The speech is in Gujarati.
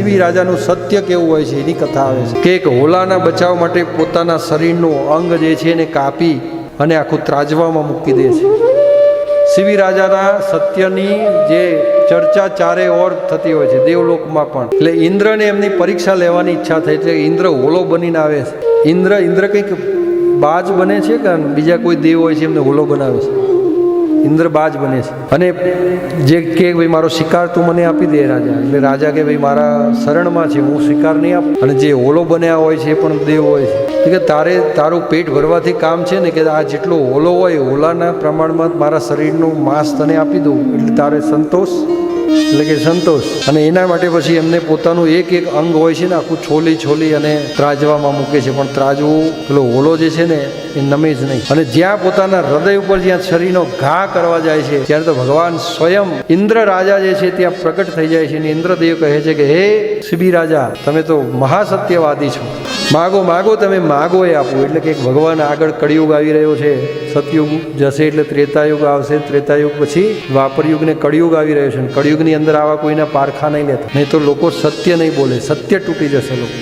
શિવી રાજાનું સત્ય કેવું હોય છે એની કથા આવે છે કે એક હોલાના બચાવ માટે પોતાના શરીરનું અંગ જે છે એને કાપી અને આખું ત્રાજવામાં મૂકી દે છે. શિવી રાજાના સત્યની જે ચર્ચા ચારે ઓર થતી હોય છે દેવલોકમાં પણ. એટલે ઇન્દ્રને એમની પરીક્ષા લેવાની ઈચ્છા થઈ એટલે ઇન્દ્ર હોલો બનીને આવે છે. ઇન્દ્ર કંઈક બાજ બને છે કે બીજા કોઈ દેવ હોય છે એમને હોલો બનાવે છે. ઇન્દ્ર બાજ બને છે અને જે કે ભાઈ મારો શિકાર તું મને આપી દે રાજા. એટલે રાજા કે ભાઈ મારા શરણમાં છે, હું શિકાર નહીં આપું. અને જે હોલો બન્યા હોય છે એ પણ દેવ હોય છે કે તારું પેટ ભરવાથી કામ છે ને કે આ જેટલો હોલો હોય હોલાના પ્રમાણમાં મારા શરીરનું માંસ તને આપી દઉં એટલે તારે સંતોષ. એટલે કે સંતોષ. અને એના માટે પછી એમને પોતાનું એક અંગ હોય છે ને આખું છોલી અને ત્રાજવામાં મૂકે છે. પણ ત્રાજવું પેલો હોલો જે છે ને એ નમે જ નહીં. અને જ્યાં પોતાના હૃદય ઉપર જ્યાં શરીરનો ઘા કરવા જાય છે ત્યારે તો ભગવાન સ્વયં ઇન્દ્ર રાજા જે છે ત્યાં પ્રગટ થઈ જાય છે. અને ઇન્દ્રદેવ કહે છે કે હે શિવી રાજા, તમે તો મહાસત્યવાદી છો, માગો તમે માગો એ આપું. એટલે કે ભગવાન આગળ કળિયુગ આવી રહ્યો છે, સતયુગ જશે એટલે ત્રેતાયુગ આવશે, ત્રેતાયુગ પછી દ્વાપરયુગ ને કળિયુગ આવી રહ્યો છે. કળિયુગની અંદર આવા કોઈના પારખા નહીં લેતા, નહીં તો લોકો સત્ય નહીં બોલે, સત્ય તૂટી જશે લોકો.